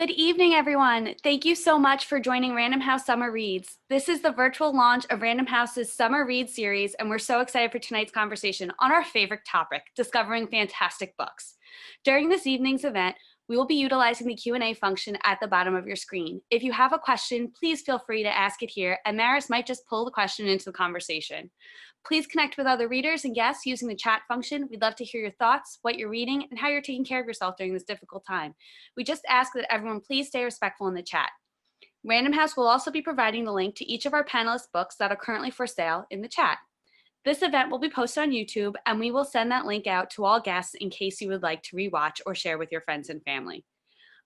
Good evening, everyone. Thank you so much for joining Random House Summer Reads. This is the virtual launch of Random House's Summer Read series, and we're so excited for tonight's conversation on our favorite topic, discovering fantastic books. During this evening's event, we will be utilizing the Q&A function at the bottom of your screen. If you have a question, please feel free to ask it here, and Maris might just pull the question into the conversation. Please connect with other readers and guests using the chat function. We'd love to hear your thoughts, what you're reading, and how you're taking care of yourself during this difficult time. We just ask that everyone please stay respectful in the chat. Random House will also be providing the link to each of our panelists' books that are currently for sale in the chat. This event will be posted on YouTube, and we will send that link out to all guests in case you would like to rewatch or share with your friends and family.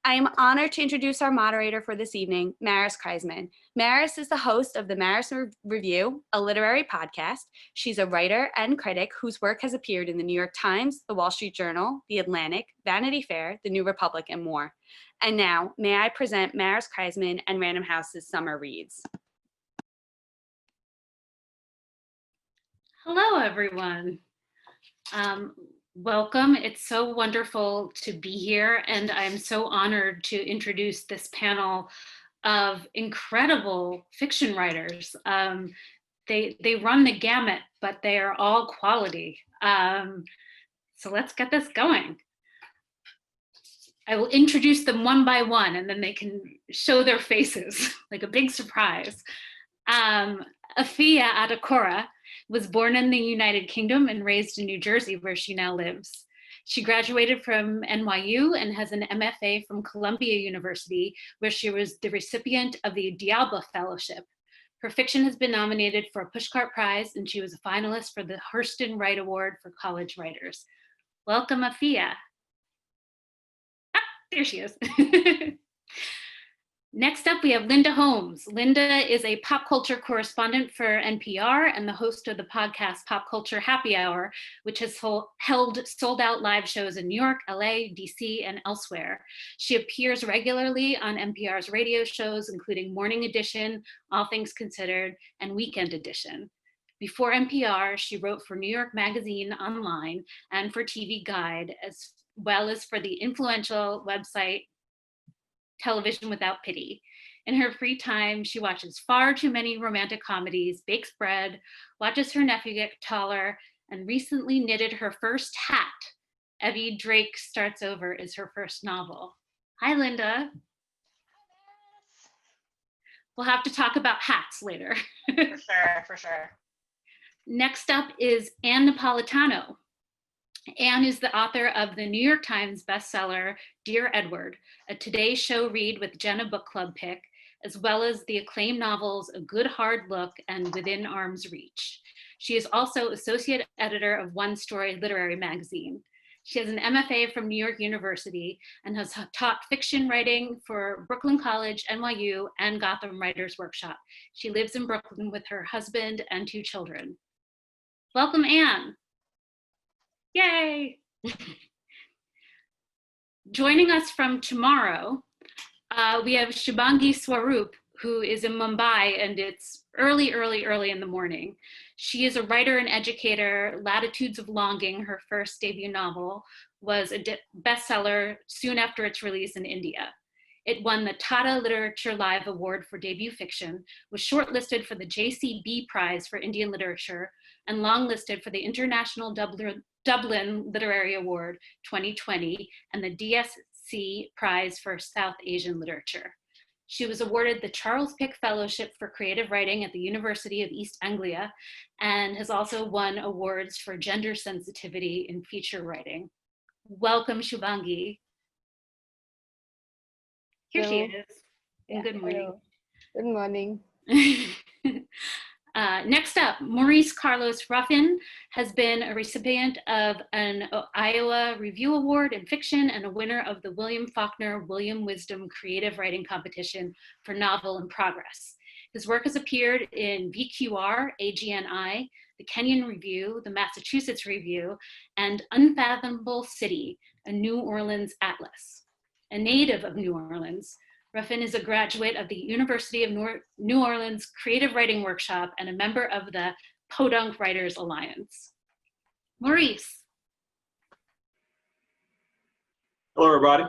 I am honored to introduce our moderator for this evening, Maris Kreizman. Maris is the host of the Maris Review, a literary podcast. She's a writer and critic whose work has appeared in the New York Times, the Wall Street Journal, the Atlantic, Vanity Fair, the New Republic, and more. And now, may I present Maris Kreizman and Random House's Summer Reads. Hello, everyone. Welcome. It's so wonderful to be here, and I'm so honored to introduce this panel of incredible fiction writers. They run the gamut, but they are all quality. So let's get this going. I will introduce them one by one, and then they can show their faces like a big surprise. Afia Atakora was born in the United Kingdom and raised in New Jersey, where she now lives. She graduated from NYU and has an MFA from Columbia University, where she was the recipient of the Dialba Fellowship. Her fiction has been nominated for a Pushcart Prize, and she was a finalist for the Hurston Wright Award for College Writers. Welcome, Afia. Ah, there she is. Next up, we have Linda Holmes. Linda is a pop culture correspondent for NPR and the host of the podcast Pop Culture Happy Hour, which has held sold-out live shows in New York, LA, DC, and elsewhere. She appears regularly on NPR's radio shows, including Morning Edition, All Things Considered, and Weekend Edition. Before NPR, she wrote for New York Magazine Online and for TV Guide, as well as for the influential website Television Without Pity. In her free time, she watches far too many romantic comedies, bakes bread, watches her nephew get taller, and recently knitted her first hat. Evvie Drake Starts Over is her first novel. Hi, Linda. We'll have to talk about hats later. For sure. Next up is Anne Napolitano. Anne is the author of the New York Times bestseller, Dear Edward, a Today Show read with Jenna book club pick, as well as the acclaimed novels A Good Hard Look and Within Arm's Reach. She is also associate editor of One Story Literary Magazine. She has an MFA from New York University and has taught fiction writing for Brooklyn College, NYU, and Gotham Writers Workshop. She lives in Brooklyn with her husband and 2 children. Welcome, Anne. Yay! Joining us from tomorrow, we have Shubhangi Swarup, who is in Mumbai, and it's early in the morning. She is a writer and educator. Latitudes of Longing, her first debut novel, was a bestseller soon after its release in India. It won the Tata Literature Live Award for debut fiction, was shortlisted for the JCB Prize for Indian Literature, and longlisted for the International Dublin Literary Award 2020 and the DSC Prize for South Asian Literature. She was awarded the Charles Pick Fellowship for Creative Writing at the University of East Anglia and has also won awards for gender sensitivity in feature writing. Welcome, Shubhangi. Here she is. Yeah, good morning. Hello. Good morning. Next up, Maurice Carlos Ruffin has been a recipient of an Iowa Review Award in fiction and a winner of the William Faulkner William Wisdom Creative Writing Competition for Novel in Progress. His work has appeared in VQR, AGNI, the Kenyon Review, the Massachusetts Review, and Unfathomable City, a New Orleans atlas. A native of New Orleans, Ruffin is a graduate of the University of New Orleans Creative Writing Workshop and a member of the Podunk Writers Alliance. Maurice. Hello, everybody.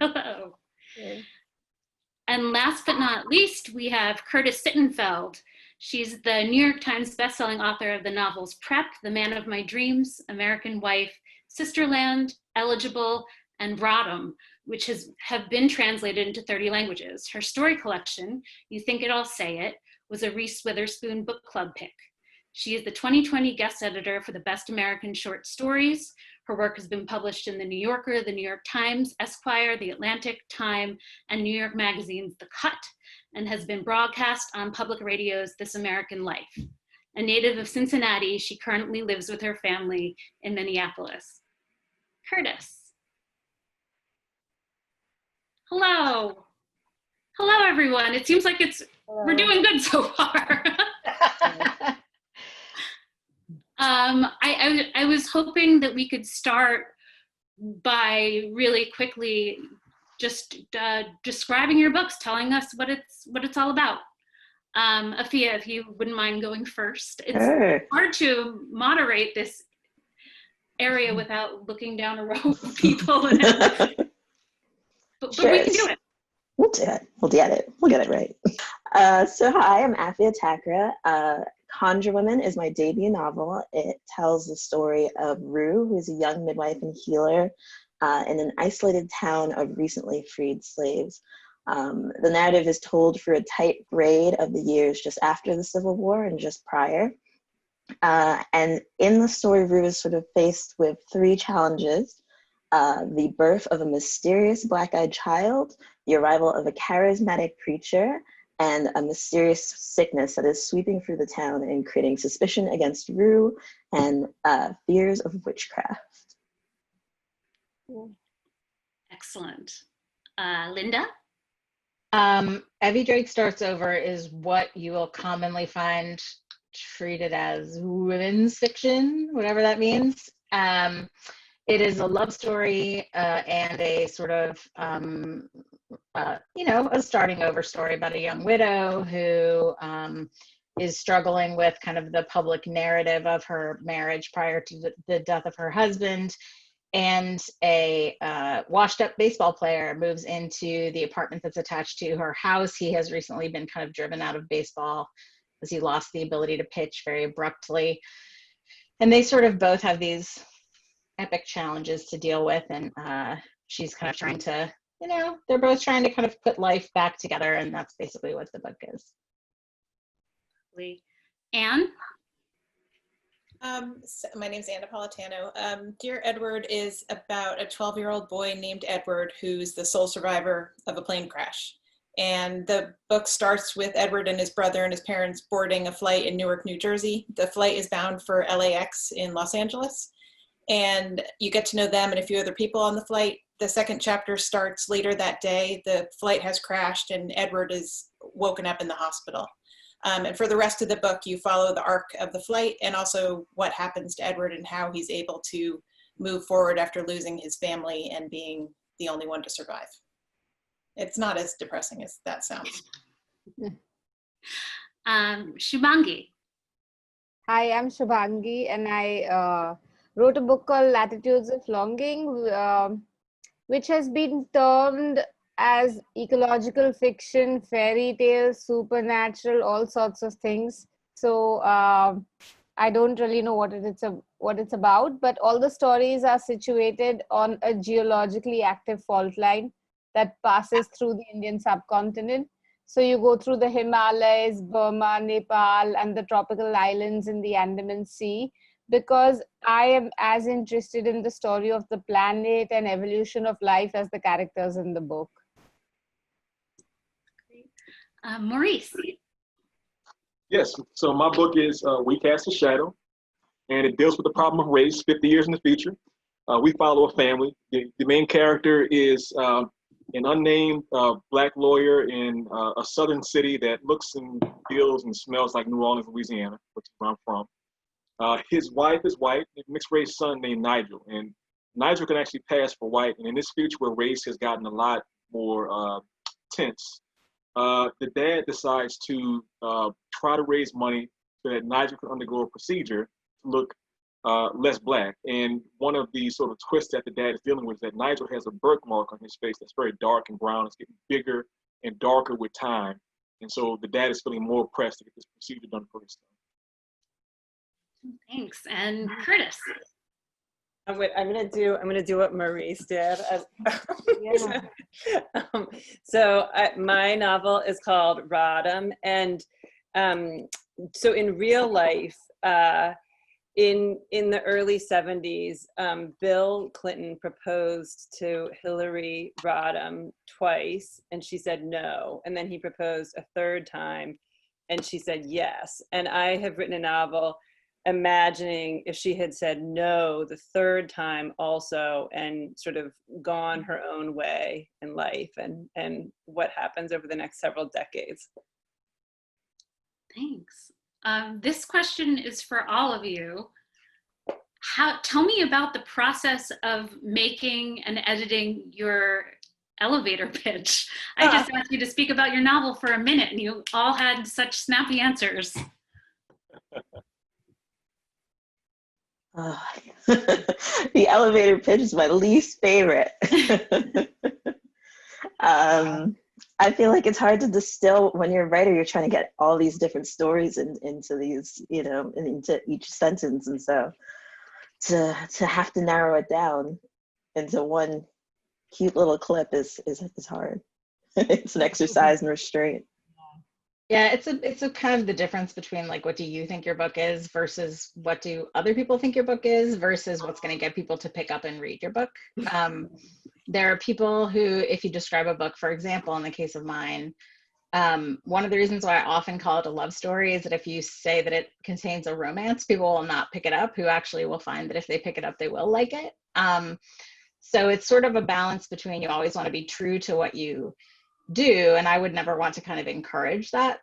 Hello. Okay. And last but not least, we have Curtis Sittenfeld. She's the New York Times bestselling author of the novels Prep, The Man of My Dreams, American Wife, Sisterland, Eligible, and Rodham, which have been translated into 30 languages. Her story collection, You Think It, I'll Say It, was a Reese Witherspoon book club pick. She is the 2020 guest editor for the Best American Short Stories. Her work has been published in The New Yorker, The New York Times, Esquire, The Atlantic, Time, and New York Magazine's The Cut, and has been broadcast on public radio's This American Life. A native of Cincinnati, she currently lives with her family in Minneapolis. Curtis. Hello. Hello, everyone. It seems like we're doing good so far. I was hoping that we could start by really quickly just describing your books, telling us what it's all about. Afia, if you wouldn't mind going first. It's hard to moderate this area without looking down a row of people. But we can do it. We'll do it. We'll get it. We'll get it right. So hi, I'm Afia Atakora. Conjure Women is my debut novel. It tells the story of Rue, who is a young midwife and healer in an isolated town of recently freed slaves. The narrative is told through a tight braid of the years just after the Civil War and just prior. And in the story, Rue is sort of faced with three challenges: the birth of a mysterious black-eyed child, the arrival of a charismatic preacher, and a mysterious sickness that is sweeping through the town and creating suspicion against Rue and fears of witchcraft. Excellent. Linda? Evvie Drake Starts Over is what you will commonly find treated as women's fiction, whatever that means. It is a love story and a sort of, a starting over story about a young widow who is struggling with kind of the public narrative of her marriage prior to the death of her husband. And a washed up baseball player moves into the apartment that's attached to her house. He has recently been kind of driven out of baseball as he lost the ability to pitch very abruptly. And they sort of both have these epic challenges to deal with. And she's kind of trying to, they're both trying to kind of put life back together. And that's basically what the book is. Anne? So my name's Anne Napolitano. Dear Edward is about a 12-year-old boy named Edward who's the sole survivor of a plane crash. And the book starts with Edward and his brother and his parents boarding a flight in Newark, New Jersey. The flight is bound for LAX in Los Angeles. And you get to know them and a few other people on the flight. The second chapter starts later that day. The flight has crashed and Edward is woken up in the hospital. And for the rest of the book, you follow the arc of the flight and also what happens to Edward and how he's able to move forward after losing his family and being the only one to survive. It's not as depressing as that sounds. Shubhangi. Hi, I'm Shubhangi, and I wrote a book called Latitudes of Longing, which has been termed as ecological fiction, fairy tales, supernatural, all sorts of things. So I don't really know what it's about, but all the stories are situated on a geologically active fault line that passes through the Indian subcontinent. So you go through the Himalayas, Burma, Nepal, and the tropical islands in the Andaman Sea, because I am as interested in the story of the planet and evolution of life as the characters in the book. Maurice. Yes, so my book is We Cast a Shadow, and it deals with the problem of race 50 years in the future. We follow a family. The main character is an unnamed black lawyer in a southern city that looks and feels and smells like New Orleans, Louisiana, which is where I'm from. His wife is white, a mixed race son named Nigel, and Nigel can actually pass for white. And in this future where race has gotten a lot more tense, the dad decides to try to raise money so that Nigel can undergo a procedure to look less black. And one of the sort of twists that the dad is dealing with is that Nigel has a birthmark on his face that's very dark and brown. It's getting bigger and darker with time. And so the dad is feeling more pressed to get this procedure done for his son. Thanks. And Curtis. I'm gonna do what Maurice did. Yeah. My novel is called Rodham, and so in real life, in the early 70s, Bill Clinton proposed to Hillary Rodham twice, and she said no, and then he proposed a third time, and she said yes. And I have written a novel imagining if she had said no the third time also and sort of gone her own way in life, and what happens over the next several decades. Thanks. This question is for all of you. Tell me about the process of making and editing your elevator pitch. I just asked you to speak about your novel for a minute and you all had such snappy answers. The elevator pitch is my least favorite. I feel like it's hard to distill when you're a writer. You're trying to get all these different stories into these, into each sentence, and so to have to narrow it down into one cute little clip is hard. It's an exercise in restraint. Yeah, it's a kind of the difference between like, what do you think your book is versus what do other people think your book is versus what's going to get people to pick up and read your book. There are people who, if you describe a book, for example, in the case of mine, one of the reasons why I often call it a love story is that if you say that it contains a romance, people will not pick it up, who actually will find that if they pick it up, they will like it. So it's sort of a balance between, you always want to be true to what you do, and I would never want to kind of encourage that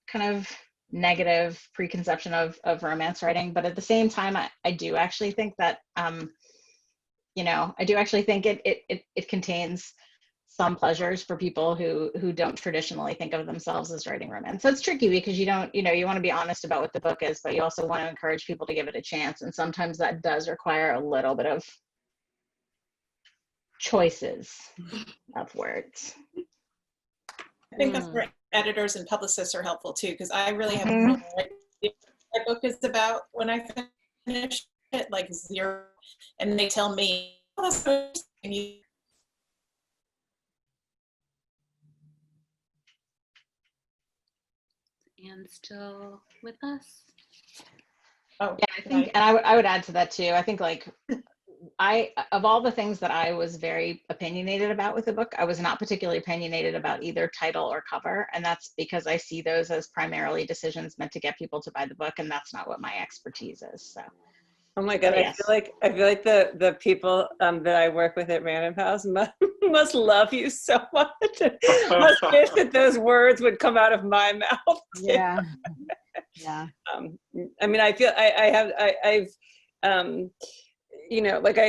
kind of negative preconception of romance writing, but at the same time I do actually think that I do actually think it contains some pleasures for people who don't traditionally think of themselves as writing romance. So it's tricky because you want to be honest about what the book is, but you also want to encourage people to give it a chance, and sometimes that does require a little bit of choices of words. I think that's where editors and publicists are helpful too, because I really have no idea what my book is about when I finish it, like zero, and they tell me, oh, that's so interesting. And still with us? Oh, yeah, I think, and I would add to that too. I think like of all the things that I was very opinionated about with the book, I was not particularly opinionated about either title or cover. And that's because I see those as primarily decisions meant to get people to buy the book. And that's not what my expertise is. So. Oh my God, yes. I feel like the people that I work with at Random House must love you so much. Must wish that those words would come out of my mouth too. Yeah. Yeah. I mean, I feel I've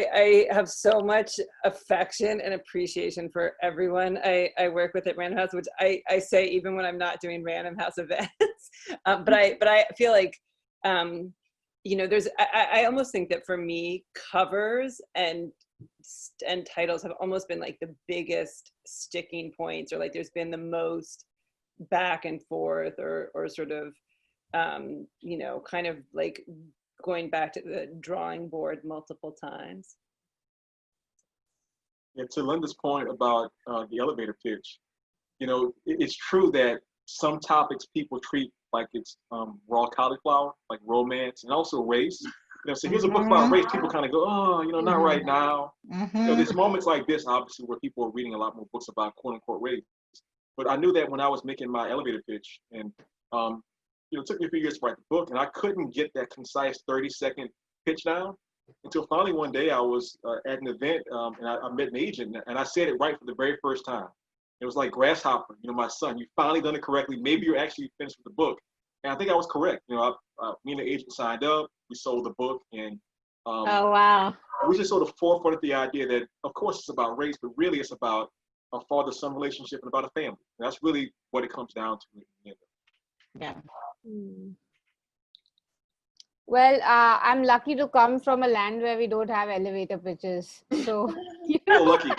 I have so much affection and appreciation for everyone I work with at Random House, which I say even when I'm not doing Random House events. But I feel like, I almost think that for me, covers and titles have almost been like the biggest sticking points, or like there's been the most back and forth or sort of, kind of like going back to the drawing board multiple times. Yeah, to Linda's point about the elevator pitch, it's true that some topics people treat like it's raw cauliflower, like romance and also race. So here's a book about race, people kind of go, oh, not right now. There's moments like this, obviously, where people are reading a lot more books about quote unquote race. But I knew that when I was making my elevator pitch, and it took me a few years to write the book, and I couldn't get that concise 30-second pitch down until finally one day I was at an event and I met an agent, and I said it right for the very first time. It was like grasshopper, my son, you finally done it correctly. Maybe you're actually finished with the book. And I think I was correct. Me and the agent signed up, we sold the book, and oh, wow. We just sort of forefronted the idea that, of course, it's about race, but really it's about a father-son relationship and about a family. And that's really what it comes down to. Yeah. Well, I'm lucky to come from a land where we don't have elevator pitches. So, So lucky.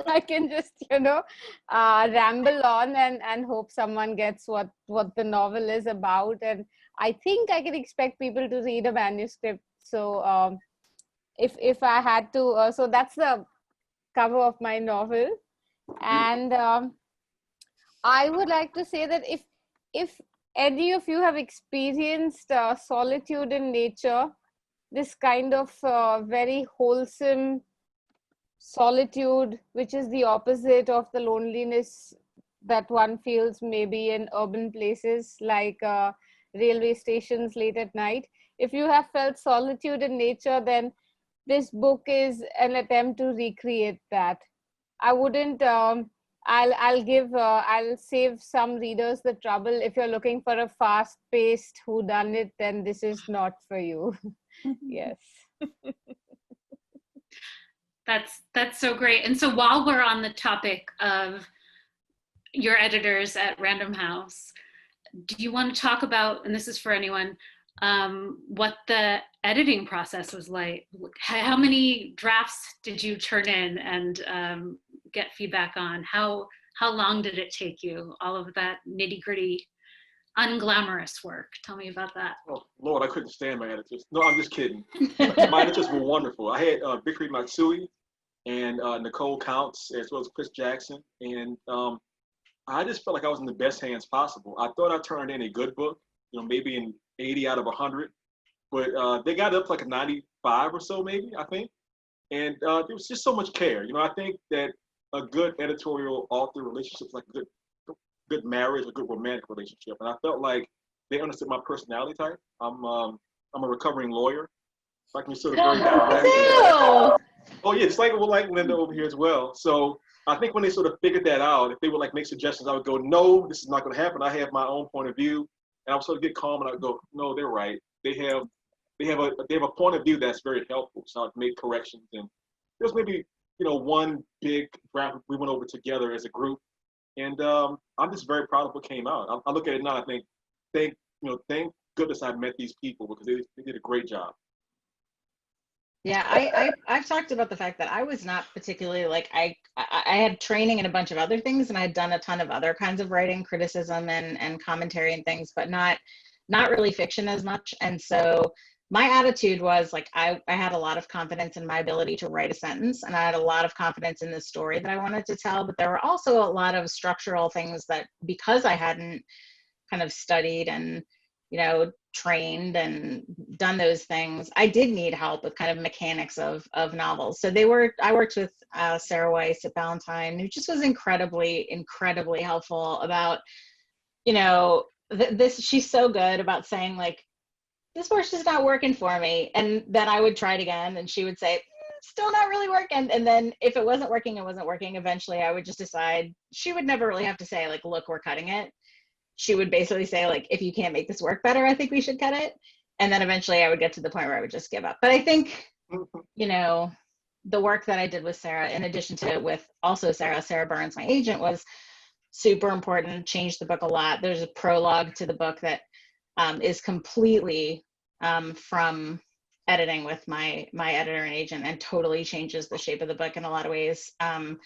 I can just, ramble on and hope someone gets what the novel is about. And I think I can expect people to read a manuscript. So, if I had to, so that's the cover of my novel. And I would like to say that if any of you have experienced solitude in nature, this kind of very wholesome solitude, which is the opposite of the loneliness that one feels maybe in urban places like railway stations late at night. If you have felt solitude in nature, then this book is an attempt to recreate that. I wouldn't I'll save some readers the trouble. If you're looking for a fast-paced whodunit, then this is not for you. Yes. That's so great. And so while we're on the topic of your editors at Random House, do you want to talk about, and this is for anyone, what the editing process was like? How many drafts did you turn in and get feedback on? How long did it take you? All of that nitty-gritty, unglamorous work. Tell me about that. Oh, Lord, I couldn't stand my editors. No, I'm just kidding. My editors were wonderful. I had Bikri Matsui and Nicole Counts, as well as Chris Jackson. And I just felt like I was in the best hands possible. I thought I turned in a good book, maybe an 80 out of 100. But they got up like a 95 or so, maybe, I think. And there was just so much care. I think that a good editorial author relationship is like a good marriage, a good romantic relationship. And I felt like they understood my personality type. I'm a recovering lawyer. So I can be sort of very direct. Oh yeah, it's like Linda over here as well. So I think when they sort of figured that out, if they would make suggestions, I would go, no, this is not going to happen. I have my own point of view, and I would sort of get calm and I would go, no, they're right. They have a point of view that's very helpful. So I'd make corrections, and there's maybe one big draft we went over together as a group, and I'm just very proud of what came out. I look at it now, I think, thank goodness I met these people, because they did a great job. Yeah, I've talked about the fact that I was not particularly I had training in a bunch of other things, and I had done a ton of other kinds of writing, criticism and commentary and things, but not really fiction as much. And so my attitude was I had a lot of confidence in my ability to write a sentence, and I had a lot of confidence in the story that I wanted to tell, but there were also a lot of structural things that, because I hadn't kind of studied and trained and done those things, I did need help with kind of mechanics of novels. So I worked with Sarah Weiss at Ballantine, who just was incredibly helpful about, this. She's so good about saying this work's just not working for me. And then I would try it again, and she would say, still not really working. And then if it wasn't working, it wasn't working. Eventually I would just decide. She would never really have to say look, we're cutting it. She would basically say if you can't make this work better, I think we should cut it. And then eventually I would get to the point where I would just give up. But I think, the work that I did with Sarah, in addition to with also Sarah Burns, my agent, was super important, changed the book a lot. There's a prologue to the book that is completely from editing with my editor and agent, and totally changes the shape of the book in a lot of ways. And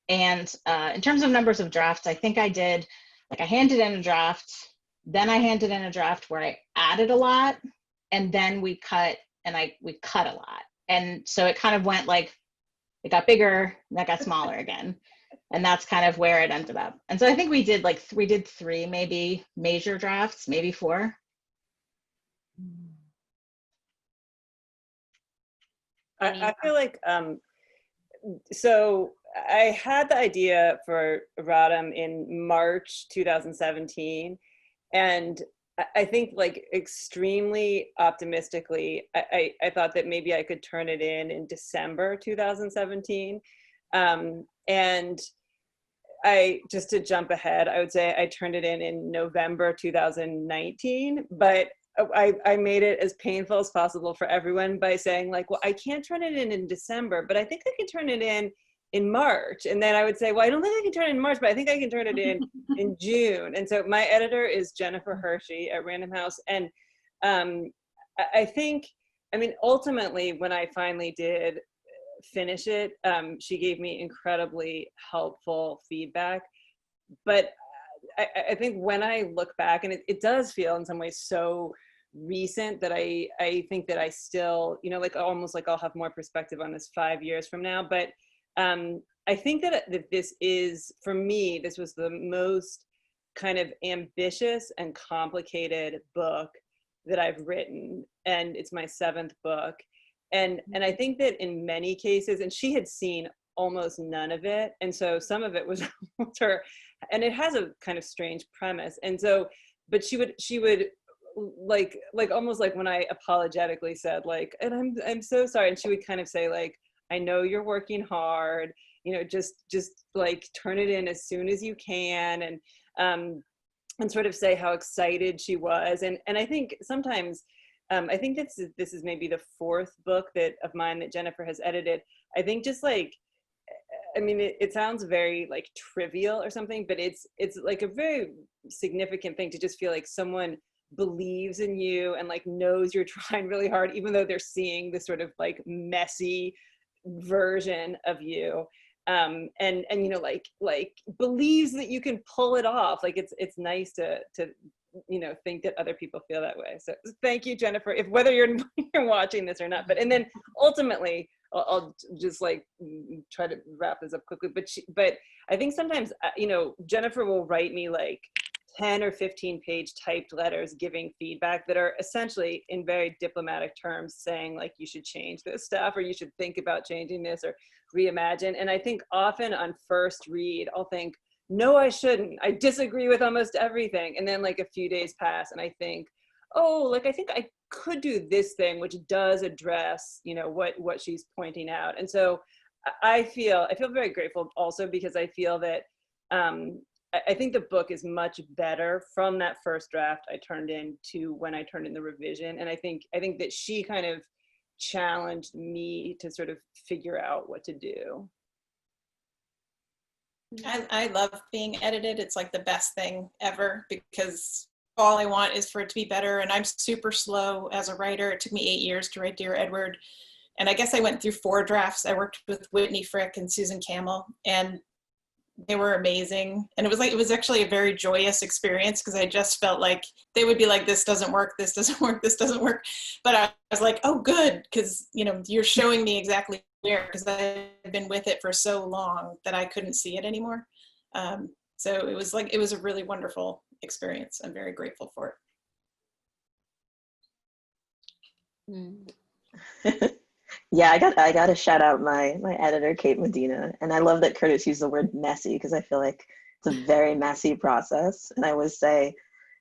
in terms of numbers of drafts, I think I did, I handed in a draft, then I handed in a draft where I added a lot, and then we cut a lot. And so it kind of went it got bigger, and that got smaller again. And that's kind of where it ended up. And so I think we did three maybe major drafts, maybe 4. I feel so I had the idea for Rodham in March 2017, and I think extremely optimistically, I thought that maybe I could turn it in December 2017. And just to jump ahead, I would say I turned it in November 2019, but I made it as painful as possible for everyone by saying well, I can't turn it in December, but I think I can turn it in March. And then I would say, well, I don't think I can turn it in March, but I think I can turn it in June. And so my editor is Jennifer Hershey at Random House. And I think, I mean, ultimately, when I finally did finish it, she gave me incredibly helpful feedback. But I think when I look back, and it does feel in some ways so recent that I think that I still, you know, like almost like I'll have more perspective on this 5 years from now. But I think that this is, for me, this was the most kind of ambitious and complicated book that I've written, and it's my 7th book. And I think that in many cases, and she had seen almost none of it, and so some of it was her, and it has a kind of strange premise. And so, but she would like almost like when I apologetically said like, and I'm so sorry, and she would kind of say like, I know you're working hard, you know, just like turn it in as soon as you can, and sort of say how excited she was. And I think sometimes, I think this is maybe the 4th book of mine that Jennifer has edited. I think just like, I mean, it sounds very like trivial or something, but it's like a very significant thing to just feel like someone believes in you and like knows you're trying really hard, even though they're seeing this sort of like messy version of you. And you know, like believes that you can pull it off. Like it's nice to you know, think that other people feel that way. So thank you, Jennifer, if whether you're watching this or not. But and then ultimately, I'll just like try to wrap this up quickly. But I think sometimes, you know, Jennifer will write me like 10 or 15 page typed letters giving feedback that are essentially in very diplomatic terms saying like, you should change this stuff, or you should think about changing this, or reimagine. And I think often on first read, I'll think, no, I shouldn't. I disagree with almost everything. And then like a few days pass and I think, oh, like I think I could do this thing, which does address, you know, what she's pointing out. And so I feel very grateful also, because I feel that I think the book is much better from that first draft I turned in to when I turned in the revision. And I think that she kind of challenged me to sort of figure out what to do. I love being edited. It's like the best thing ever, because all I want is for it to be better. And I'm super slow as a writer. It took me 8 years to write Dear Edward. And I guess I went through 4 drafts. I worked with Whitney Frick and Susan Campbell, and they were amazing. And it was actually a very joyous experience, because I just felt like they would be like, this doesn't work, this doesn't work, this doesn't work. But I was like, oh, good, because, you know, you're showing me exactly where, because I've been with it for so long that I couldn't see it anymore. So it was a really wonderful experience. I'm very grateful for it. Yeah, I got to shout out my editor, Kate Medina. And I love that Curtis used the word messy, because I feel like it's a very messy process. And I always say,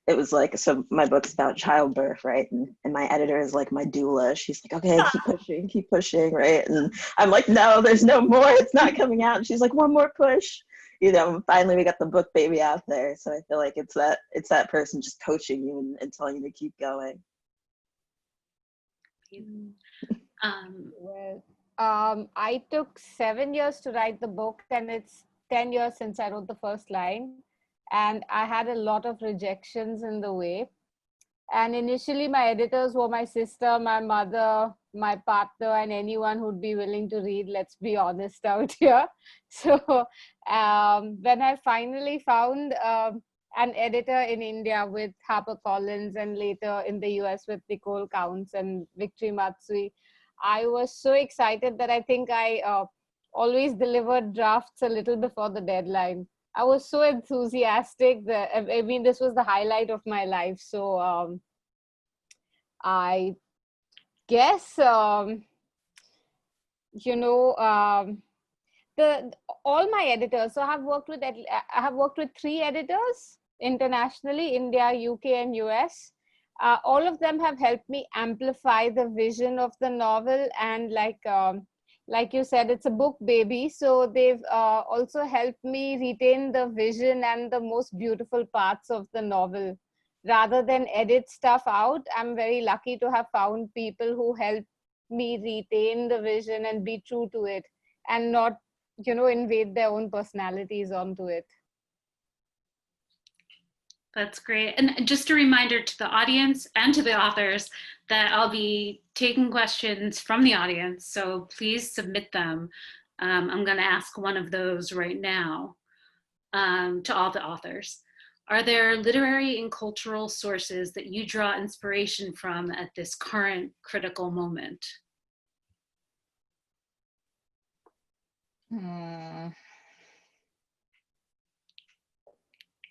it was like, so my book's about childbirth, right? And my editor is like my doula. She's like, okay, keep pushing, right? And I'm like, no, there's no more. It's not coming out. And she's like, one more push. You know, finally we got the book baby out there. So I feel like it's that person just coaching you and telling you to keep going. I took 7 years to write the book, and it's 10 years since I wrote the first line. And I had a lot of rejections in the way. And initially my editors were my sister, my mother, my partner, and anyone who'd be willing to read, let's be honest out here. So when I finally found an editor in India with HarperCollins, and later in the US with Nicole Counts and Victory Matsui, I was so excited that I think I always delivered drafts a little before the deadline. I was so enthusiastic that, I mean, this was the highlight of my life. So I guess, you know, all my editors, so I have worked with 3 editors internationally, India, UK, and US. All of them have helped me amplify the vision of the novel, and like you said, it's a book baby. So they've also helped me retain the vision and the most beautiful parts of the novel. Rather than edit stuff out, I'm very lucky to have found people who help me retain the vision and be true to it, and not, you know, invade their own personalities onto it. That's great. And just a reminder to the audience and to the authors that I'll be taking questions from the audience, so please submit them. I'm going to ask one of those right now to all the authors. Are there literary and cultural sources that you draw inspiration from at this current critical moment?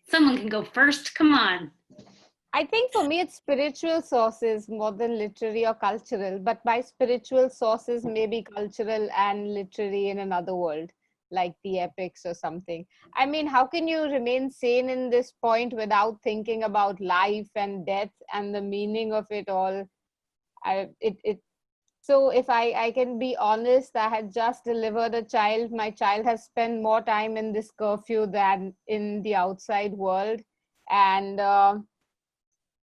Someone can go first, come on. I think for me, it's spiritual sources more than literary or cultural, but by spiritual sources, maybe cultural and literary in another world, like the epics or something. I mean, how can you remain sane in this point without thinking about life and death and the meaning of it all? So if I can be honest, I had just delivered a child. My child has spent more time in this curfew than in the outside world. And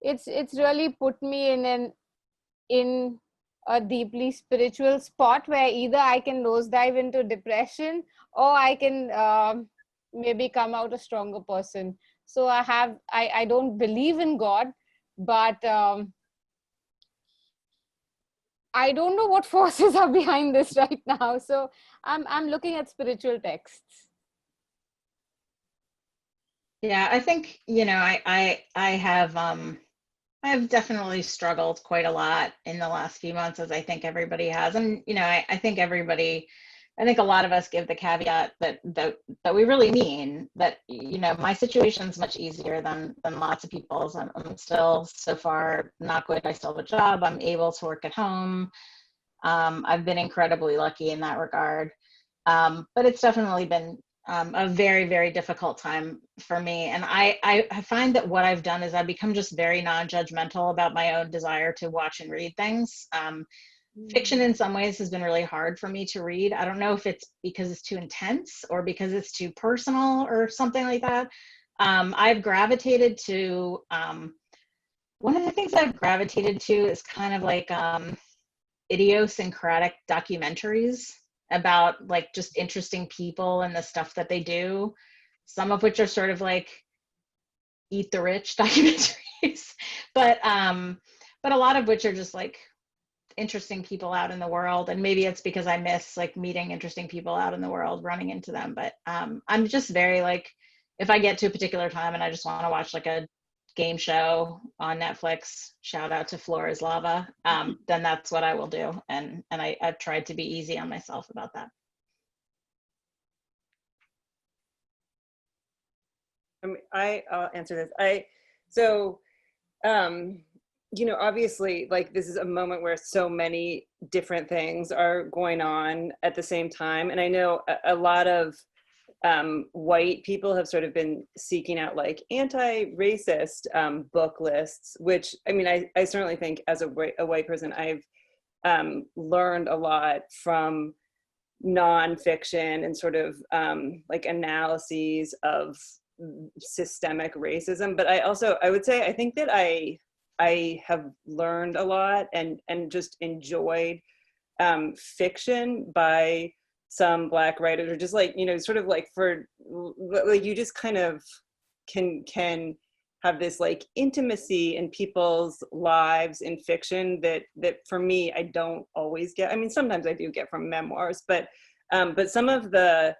it's really put me in a deeply spiritual spot where either I can nosedive into depression or I can maybe come out a stronger person. So I don't believe in God, but I don't know what forces are behind this right now. So I'm looking at spiritual texts. Yeah, I think, I've definitely struggled quite a lot in the last few months, as I think everybody has. And, I think I think a lot of us give the caveat that we really mean that, my situation's much easier than lots of people's. I'm still, so far, knock wood, I still have a job. I'm able to work at home. I've been incredibly lucky in that regard. But it's definitely been a very, very difficult time for me. And I find that what I've done is I've become just very non-judgmental about my own desire to watch and read things. Fiction in some ways has been really hard for me to read. I don't know if it's because it's too intense or because it's too personal or something like that. I've gravitated to, one of the things I've gravitated to is kind of like idiosyncratic documentaries about like just interesting people and the stuff that they do, some of which are sort of like eat the rich documentaries, but a lot of which are just like interesting people out in the world. And maybe it's because I miss like meeting interesting people out in the world, running into them. But I'm just very like, if I get to a particular time and I just want to watch like a game show on Netflix, shout out to Floor is Lava, then that's what I will do. And I've tried to be easy on myself about that. I'll answer this. Obviously, like, this is a moment where so many different things are going on at the same time. And I know a lot of white people have sort of been seeking out like anti-racist book lists, which, I mean, I certainly think as a white person, I've learned a lot from nonfiction and sort of like analyses of systemic racism. But I would say, I think that I have learned a lot and just enjoyed fiction by some Black writers, or just like, sort of like for like, you just kind of can have this like intimacy in people's lives in fiction that for me, I don't always get. I mean, sometimes I do get from memoirs, but some of the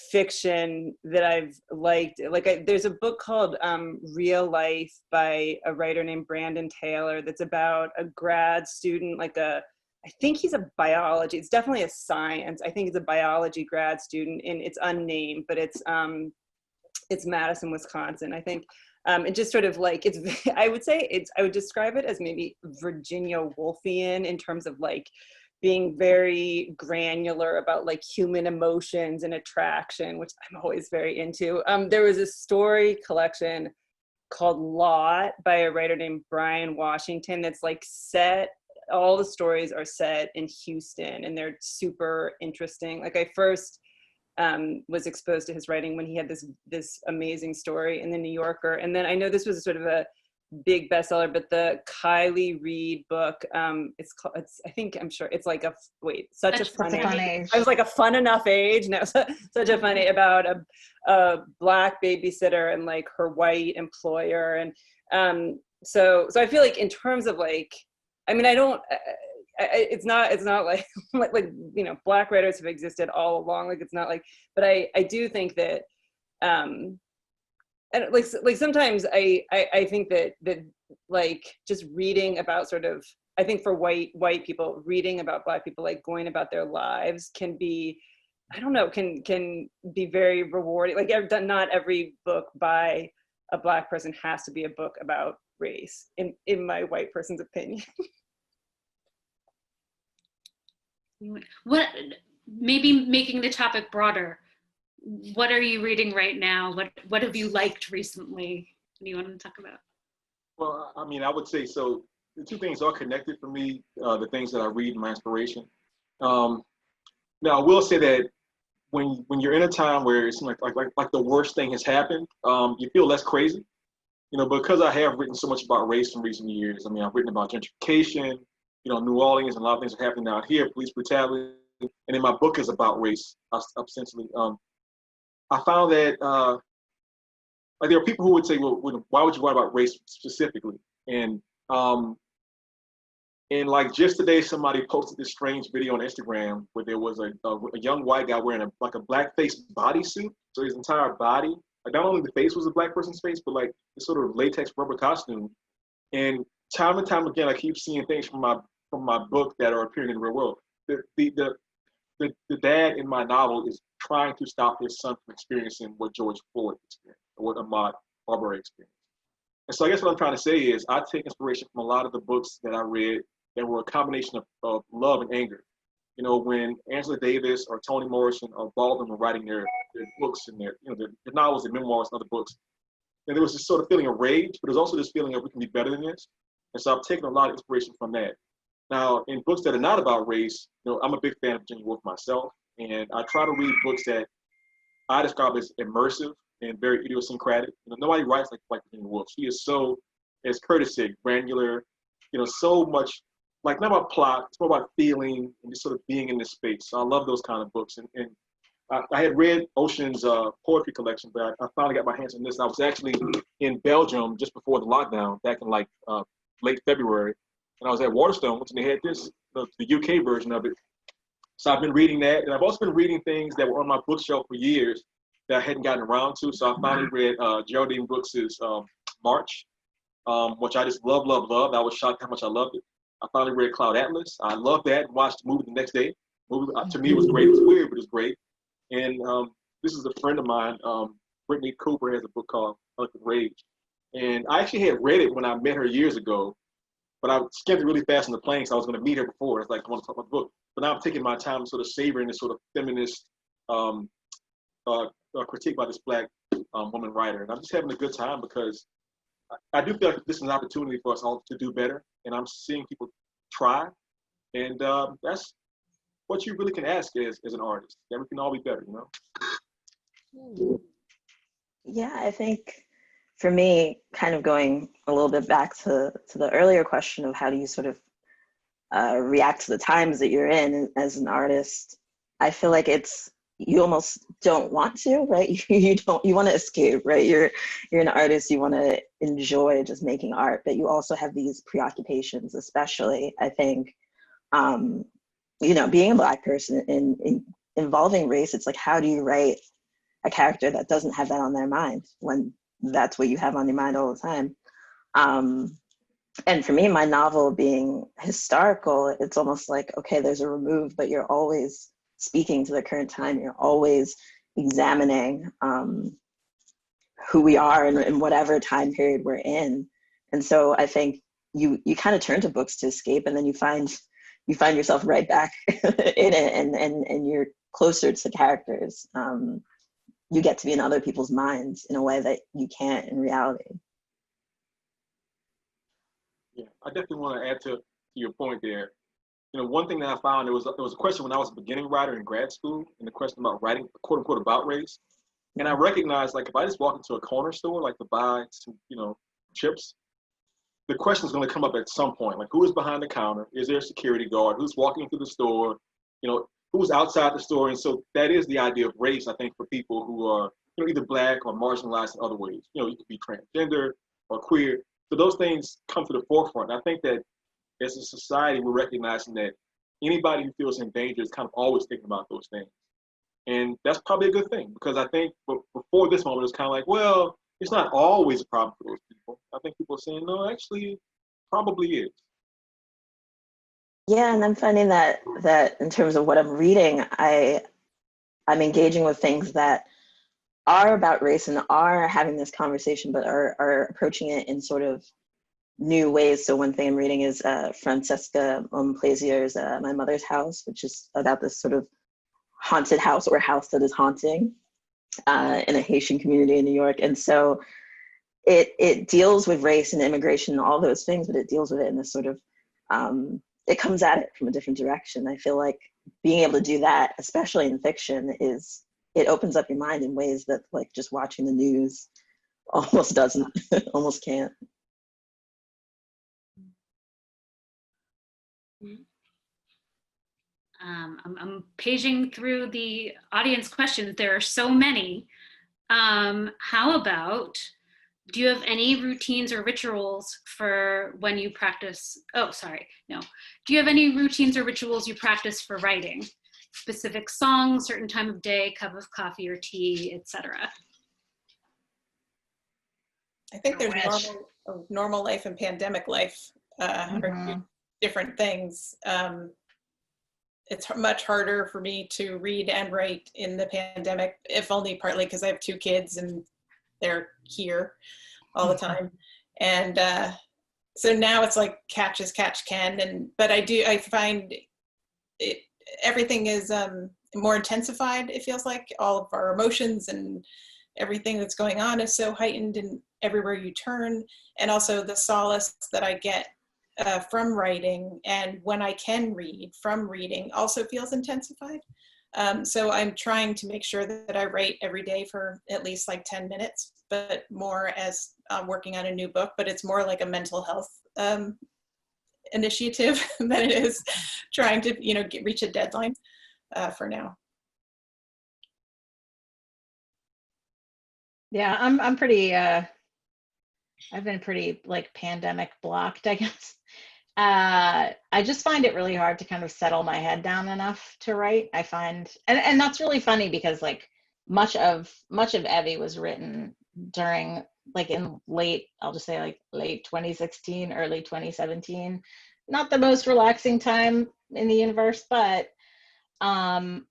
fiction that I've liked, like there's a book called Real Life by a writer named Brandon Taylor that's about a grad student, I think he's a biology, it's definitely a science, I think it's a biology grad student, and it's unnamed, but it's Madison, Wisconsin, I think. It just sort of like, I would describe it as maybe Virginia Woolfian in terms of like being very granular about like human emotions and attraction, which I'm always very into. There was a story collection called Lot by a writer named Brian Washington that's like all the stories are set in Houston, and they're super interesting. Like, I first was exposed to his writing when he had this amazing story in the New Yorker. And then I know this was sort of a big bestseller, but the Kylie Reid book, it's called, I'm sure it's like Such a Funny Age. I was like, A Fun Enough Age. No, Such a Funny, about a Black babysitter and like her white employer. And so I feel like in terms of like, I mean, it's not like, like, you know, Black writers have existed all along. Like, it's not like, but I do think that, and like sometimes I think that like just reading about sort of, I think for white people, reading about Black people, like going about their lives can be, I don't know, can be very rewarding. Like, not every book by a Black person has to be a book about race, in my white person's opinion. What, maybe making the topic broader, what are you reading right now? What have you liked recently? What do you want to talk about? Well, I mean, I would say, so the two things are connected for me, the things that I read and my inspiration. Now, I will say that when you're in a time where it seems like the worst thing has happened, you feel less crazy. You know, because I have written so much about race in recent years. I mean, I've written about gentrification, you know, New Orleans, and a lot of things are happening out here, police brutality, and then my book is about race, essentially. I found that like there are people who would say, well, why would you write about race specifically? And like just today, somebody posted this strange video on Instagram where there was a young white guy wearing a blackface bodysuit. So his entire body, like not only the face was a Black person's face, but like this sort of latex rubber costume. And time again, I keep seeing things from my book that are appearing in the real world. The dad in my novel is trying to stop his son from experiencing what George Floyd experienced, or what Ahmaud Arbery experienced. And so I guess what I'm trying to say is I take inspiration from a lot of the books that I read that were a combination of love and anger. You know, when Angela Davis or Toni Morrison or Baldwin were writing their books and their novels and memoirs and other books, and there was this sort of feeling of rage, but there's also this feeling of we can be better than this. And so I've taken a lot of inspiration from that. Now, in books that are not about race, you know, I'm a big fan of Virginia Woolf myself, and I try to read books that I describe as immersive and very idiosyncratic. You know, nobody writes like Virginia Woolf. She is so, as Curtis said, granular. You know, so much, like not about plot, it's more about feeling and just sort of being in this space. So I love those kind of books. And I had read Ocean's poetry collection, but I finally got my hands on this. I was actually in Belgium just before the lockdown, back in like late February. And I was at Waterstones, and they had this, the UK version of it. So I've been reading that, and I've also been reading things that were on my bookshelf for years that I hadn't gotten around to. So I finally read Geraldine Brooks's March, which I just loved. I was shocked how much I loved it. I finally read Cloud Atlas. I loved that and watched the movie the next day. Movie, to me, it was great. It was weird, but it was great. And this is a friend of mine, Brittany Cooper, has a book called Eloquent Rage. And I actually had read it when I met her years ago, but I skimmed it really fast on the plane, so I was going to meet her before. It's like, I want to talk about the book. But now I'm taking my time sort of savoring this sort of feminist critique by this Black woman writer. And I'm just having a good time because I do feel like this is an opportunity for us all to do better. And I'm seeing people try. And that's what you really can ask as an artist, that we can all be better, you know? Yeah, I think for me, kind of going a little bit back to the earlier question of how do you sort of react to the times that you're in as an artist, I feel like you almost don't want to, right? You want to escape, right? You're an artist, you want to enjoy just making art, but you also have these preoccupations, especially, I think, you know, being a Black person in involving race, it's like, how do you write a character that doesn't have that on their mind when that's what you have on your mind all the time? And for me, my novel being historical, it's almost like, okay, there's a remove, but you're always speaking to the current time. You're always examining who we are in whatever time period we're in. And so I think you kind of turn to books to escape, and then you find yourself right back in it, and you're closer to characters. You get to be in other people's minds in a way that you can't in reality. Yeah, I definitely want to add to your point there. You know, one thing that I found, there was a question when I was a beginning writer in grad school, and the question about writing, quote unquote, about race. And I recognized, like, if I just walk into a corner store, like to buy some, you know, chips, the question is going to come up at some point, like who is behind the counter? Is there a security guard? Who's walking through the store? You know, who's outside the store? And so that is the idea of race, I think, for people who are, you know, either Black or marginalized in other ways. You know, you could be transgender or queer. So those things come to the forefront. And I think that as a society, we're recognizing that anybody who feels in danger is kind of always thinking about those things. And that's probably a good thing, because I think before this moment, it's kind of like, well, it's not always a problem for those people. I think people are saying, no, actually, it probably is. Yeah, and I'm finding that in terms of what I'm reading, I'm engaging with things that are about race and are having this conversation, but are approaching it in sort of new ways. So one thing I'm reading is Francesca Plazier's My Mother's House, which is about this sort of haunted house or house that is haunting in a Haitian community in New York. And so it deals with race and immigration and all those things, but it deals with it in this sort of, it comes at it from a different direction. I feel like being able to do that, especially in fiction, it opens up your mind in ways that like just watching the news almost doesn't, almost can't. I'm paging through the audience questions. There are so many. How about, do you have any routines or rituals for when you practice? Oh, sorry, no. Do you have any routines or rituals you practice for writing? Specific songs, certain time of day, cup of coffee or tea, etc. I think there's normal life and pandemic life are two different things. It's much harder for me to read and write in the pandemic, if only partly because I have 2 kids and they're here all the time. And so now it's like catch as catch can. But I find everything is more intensified. It feels like all of our emotions and everything that's going on is so heightened in everywhere you turn. And also the solace that I get from writing, and when I can read from reading, also feels intensified. So I'm trying to make sure that I write every day for at least like 10 minutes, but more as I'm working on a new book, but it's more like a mental health initiative than it is trying to, you know, reach a deadline for now. Yeah, I'm pretty, I've been pretty like pandemic blocked, I guess. I just find it really hard to kind of settle my head down enough to write. I find, and that's really funny because like much of Evvie was written during like in I'll just say like late 2016, early 2017. Not the most relaxing time in the universe, but I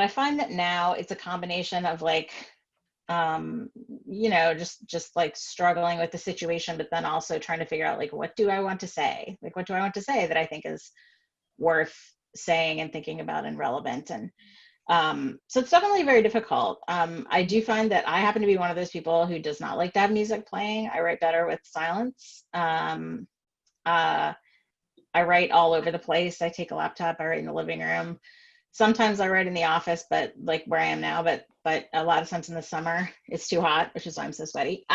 find that now it's a combination of like, you know, just like struggling with the situation, but then also trying to figure out like, what do I want to say? Like, what do I want to say that I think is worth saying and thinking about and relevant? And so it's definitely very difficult. I do find that I happen to be one of those people who does not like to have music playing. I write better with silence. I write all over the place. I take a laptop, I write in the living room. Sometimes I write in the office, but like where I am now, but a lot of times in the summer, it's too hot, which is why I'm so sweaty.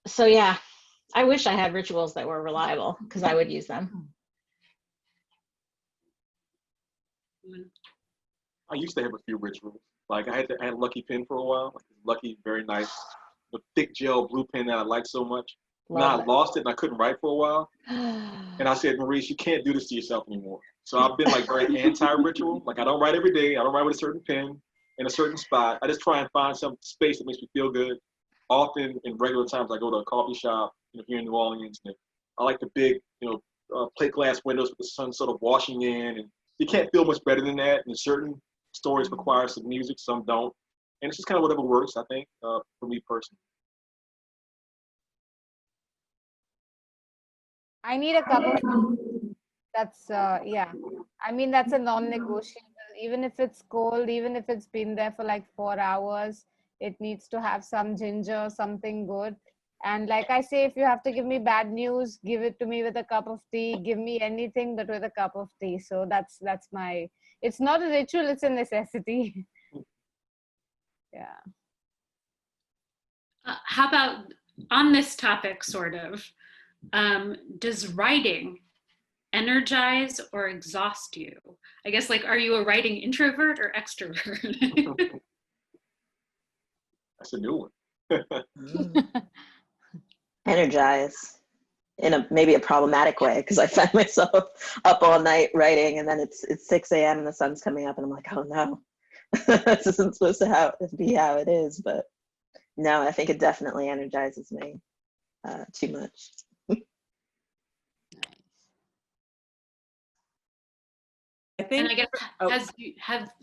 So yeah, I wish I had rituals that were reliable because I would use them. I used to have a few rituals. Like I had a Lucky pen for a while, like Lucky, very nice, the thick gel blue pen that I like so much. Now I lost it and I couldn't write for a while. And I said, Maurice, you can't do this to yourself anymore. So I've been like very anti-ritual. Like I don't write every day. I don't write with a certain pen in a certain spot. I just try and find some space that makes me feel good. Often in regular times, I go to a coffee shop, you know, here in New Orleans. And I like the big, you know, plate glass windows with the sun sort of washing in. And you can't feel much better than that. And certain stories require some music, some don't. And it's just kind of whatever works, I think, for me personally. I need a cup of tea. That's yeah. I mean, that's a non-negotiable. Even if it's cold, even if it's been there for like 4 hours, it needs to have some ginger, something good. And like I say, if you have to give me bad news, give it to me with a cup of tea. Give me anything but with a cup of tea. So that's my. It's not a ritual; it's a necessity. Yeah. How about on this topic, sort of, does writing energize or exhaust you? I guess, like, are you a writing introvert or extrovert? That's a new one. Energize in a maybe a problematic way, because I find myself up all night writing, and then it's 6 a.m. and the sun's coming up, and I'm like, oh no, this isn't supposed to be how it is. But no, I think it definitely energizes me too much. I think, And I guess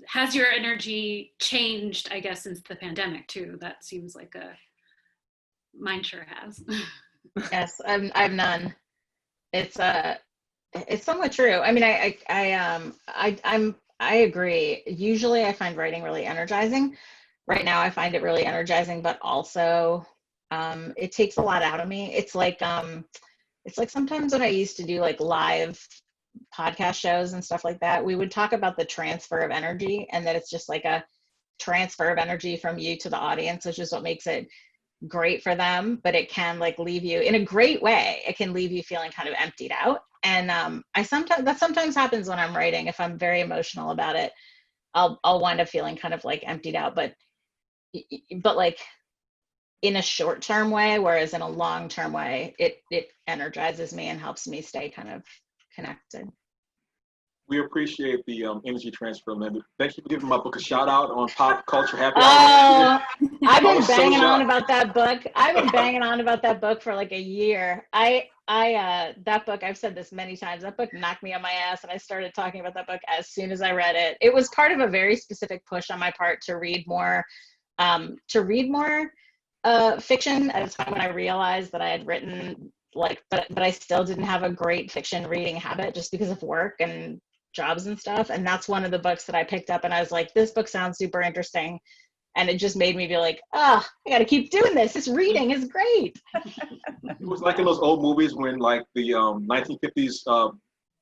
has your energy changed, I guess, since the pandemic too? That seems like mine sure has. Yes, I've none. It's somewhat true. I mean, I agree. Usually I find writing really energizing. Right now I find it really energizing, but also it takes a lot out of me. It's like sometimes when I used to do like live podcast shows and stuff like that, we would talk about the transfer of energy, and that it's just like a transfer of energy from you to the audience, which is what makes it great for them. But it can like leave you in a great way. It can leave you feeling kind of emptied out. And that sometimes happens when I'm writing. If I'm very emotional about it, I'll wind up feeling kind of like emptied out, but like in a short-term way, whereas in a long-term way, it energizes me and helps me stay kind of connected. We appreciate the energy transfer, Linda. Thank you for giving my book a shout out on Pop Culture Happy Oh, Hour. I've been was so banging on shocked. about that book. I've been banging on about that book for like a year. That book, I've said this many times, that book knocked me on my ass, and I started talking about that book as soon as I read it. It was part of a very specific push on my part to read more fiction at a time when I realized that I had written but I still didn't have a great fiction reading habit just because of work and jobs and stuff. And that's one of the books that I picked up, and I was like, this book sounds super interesting. And it just made me be like, oh, I got to keep doing this. This reading is great. It was like in those old movies when like the 1950s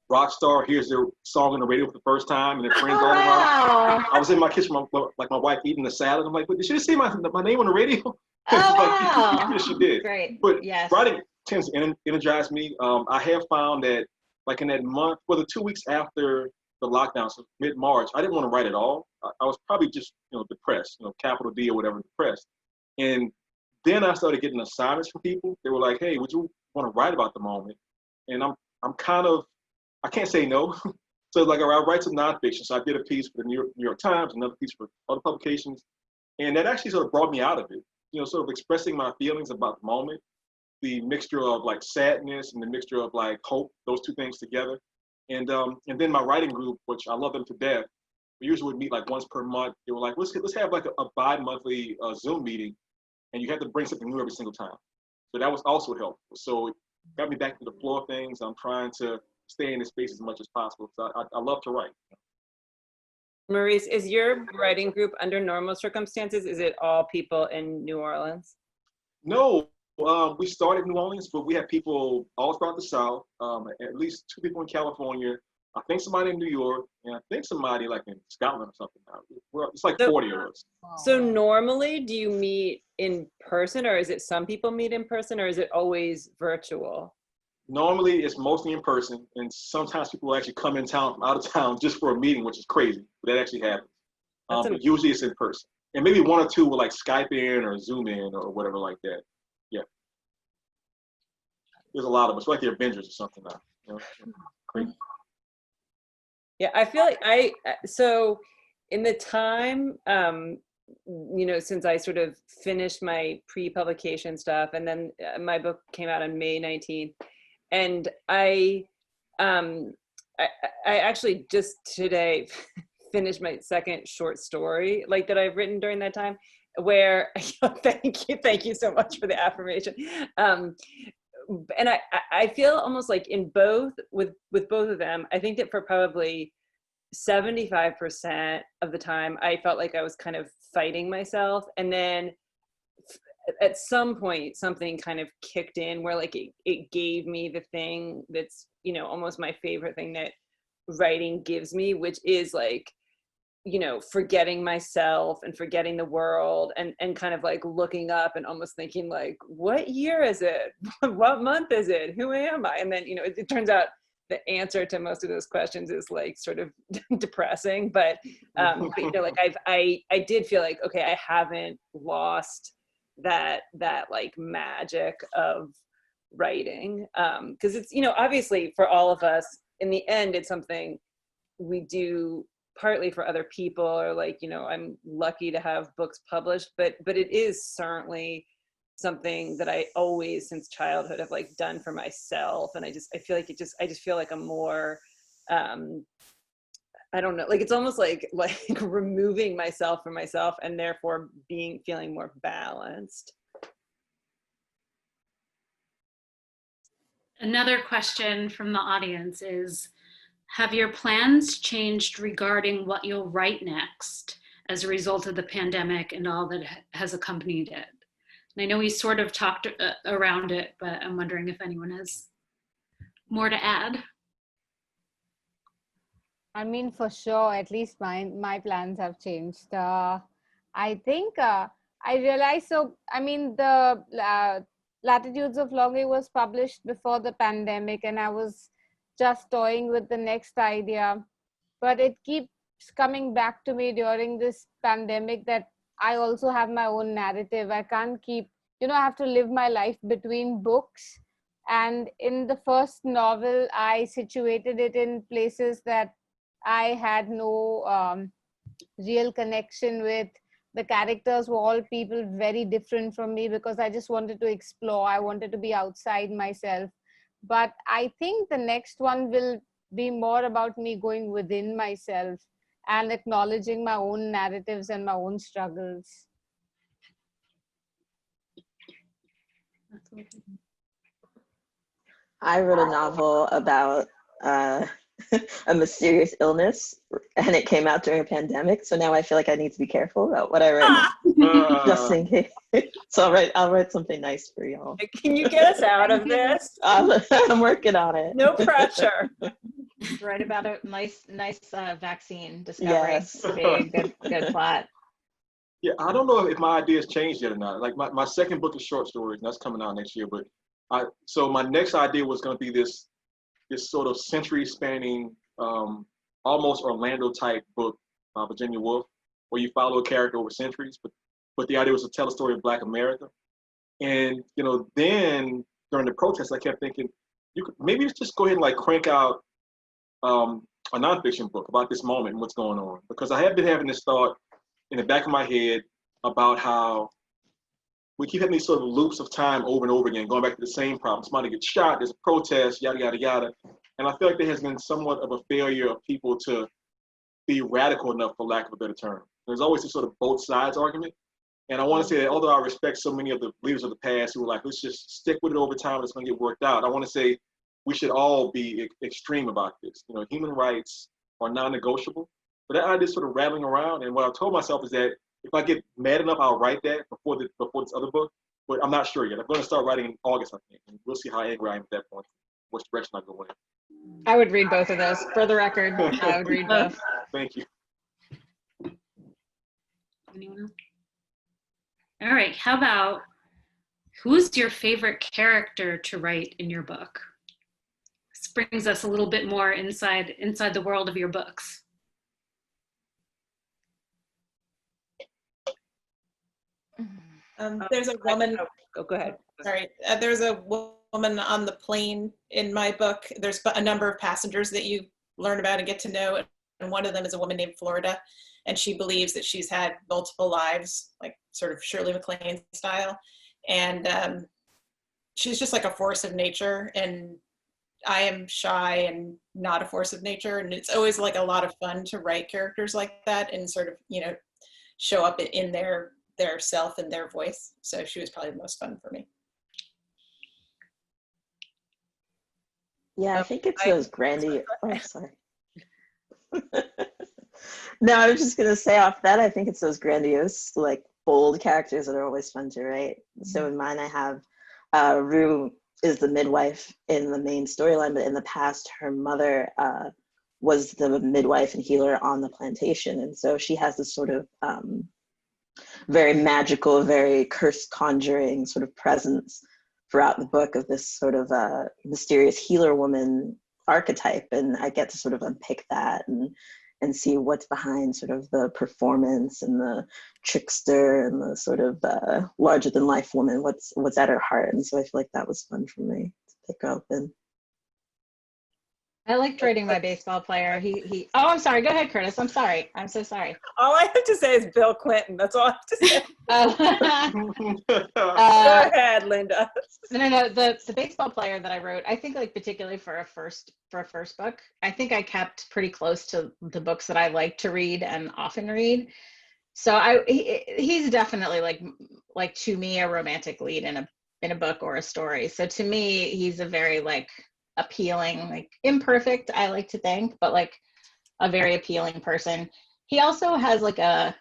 rock star hears their song on the radio for the first time and their friends all around. Wow. I was in my kitchen, like my wife eating the salad. I'm like, but did she see my name on the radio? Oh, like, wow. yes, she did. Great. But yes. writing tends to energize me. I have found that like in that month, the 2 weeks after the lockdown, so mid-March, I didn't want to write at all. I was probably just, depressed, capital D or whatever, depressed. And then I started getting assignments from people. They were like, hey, would you want to write about the moment? And I'm kind of, I can't say no. So like I write some nonfiction. So I did a piece for the New York Times, another piece for other publications. And that actually sort of brought me out of it, sort of expressing my feelings about the moment, the mixture of like sadness and the mixture of like hope, those two things together. And then my writing group, which I love them to death, we usually would meet like once per month. They were like, let's have like a bi-monthly Zoom meeting, and you have to bring something new every single time. So that was also helpful. So it got me back to the floor of things. I'm trying to stay in this space as much as possible. So I love to write. Maurice, is your writing group under normal circumstances? Is it all people in New Orleans? No, we started in New Orleans, but we have people all throughout the South, at least 2 people in California, I think somebody in New York, and I think somebody like in Scotland or something. It's like 40 of us. So normally, do you meet in person, or is it some people meet in person, or is it always virtual? Normally, it's mostly in person, and sometimes people will actually come in town from out of town just for a meeting, which is crazy, but that actually happens. But usually it's in person. And maybe 1 or 2 will like Skype in or Zoom in or whatever like that. Yeah. There's a lot of us, like the Avengers or something now. Crazy. Yeah, I feel like so in the time, since I sort of finished my pre-publication stuff, and then my book came out on May 19th, and I actually just today finished my second short story that I've written during that time, where thank you so much for the affirmation. And I feel almost like in both with both of them, I think that for probably 75% of the time, I felt like I was kind of fighting myself. And then at some point, something kind of kicked in where it gave me the thing that's, almost my favorite thing that writing gives me, which is forgetting myself and forgetting the world, and kind of like looking up and almost thinking like, what year is it? What month is it? Who am I? And then, it turns out the answer to most of those questions is like sort of depressing, but like I did feel like, okay, I haven't lost that like magic of writing, because it's, obviously for all of us, in the end, it's something we do partly for other people, or like, I'm lucky to have books published, but it is certainly something that I always since childhood have like done for myself. And I feel like I just feel like I'm more, I don't know, like it's almost like removing myself from myself, and therefore feeling more balanced. Another question from the audience is, have your plans changed regarding what you'll write next as a result of the pandemic and all that has accompanied it? And I know we sort of talked around it, but I'm wondering if anyone has more to add. I mean, for sure, at least my plans have changed. I think I realized, the Latitudes of Longing was published before the pandemic, and I was just toying with the next idea, but it keeps coming back to me during this pandemic that I also have my own narrative. I can't keep, I have to live my life between books. And in the first novel, I situated it in places that I had no real connection with. The characters were all people very different from me, because I just wanted to explore. I wanted to be outside myself. But I think the next one will be more about me going within myself and acknowledging my own narratives and my own struggles. I wrote a novel about a mysterious illness, and it came out during a pandemic. So now I feel like I need to be careful about what I write, just in case. So I'll write something nice for y'all. Can you get us out of this? I'm working on it. No pressure. Write about a nice vaccine discovery. Yes. Be a good plot. Yeah, I don't know if my ideas changed yet or not. Like my second book is short stories, and that's coming out next year. But so my next idea was going to be this sort of century-spanning, almost Orlando-type book, Virginia Woolf, where you follow a character over centuries. But the idea was to tell a story of Black America. And then during the protests, I kept thinking, you could maybe just go ahead and like crank out a nonfiction book about this moment and what's going on, because I have been having this thought in the back of my head about how we keep having these sort of loops of time over and over again, going back to the same problem. Somebody gets shot, there's a protest, yada, yada, yada. And I feel like there has been somewhat of a failure of people to be radical enough, for lack of a better term. There's always this sort of both sides argument. And I want to say that although I respect so many of the leaders of the past who were like, let's just stick with it over time, it's going to get worked out, I want to say we should all be extreme about this. Human rights are non-negotiable. But that idea is sort of rattling around. And what I've told myself is that if I get mad enough, I'll write that before this other book. But I'm not sure yet. I'm going to start writing in August, I think. And we'll see how angry I am at that point, which direction I go in. I would read both of those. For the record, I would read both. Thank you. Anyone else? All right, how about, who's your favorite character to write in your book? This brings us a little bit more inside the world of your books. There's a woman. Oh, go ahead. Sorry, there's a woman on the plane in my book. There's a number of passengers that you learn about and get to know, and one of them is a woman named Florida, and she believes that she's had multiple lives, like sort of Shirley MacLaine style, and she's just like a force of nature. And I am shy and not a force of nature, and it's always like a lot of fun to write characters like that and sort of show up in their self and their voice. So she was probably the most fun for me. Yeah, I think it's those grandiose. Oh, sorry. No, I was just gonna say off that, I think it's those grandiose, like bold characters that are always fun to write. So in mine, I have Rue is the midwife in the main storyline, but in the past, her mother was the midwife and healer on the plantation. And so she has this sort of very magical, very curse conjuring sort of presence throughout the book of this sort of mysterious healer woman archetype. And I get to sort of unpick that and see what's behind sort of the performance and the trickster and the sort of larger than life woman, what's at her heart. And so I feel like that was fun for me to pick up. And I liked writing my baseball player. Oh, I'm sorry. Go ahead, Curtis. I'm sorry. I'm so sorry. All I have to say is Bill Clinton. That's all I have to say. Go ahead, Linda. No. The baseball player that I wrote, I think like particularly for a first book, I think I kept pretty close to the books that I like to read and often read. So he's definitely like to me a romantic lead in a book or a story. So to me, he's a very like appealing, like imperfect, I like to think, but like a very appealing person. He also has like a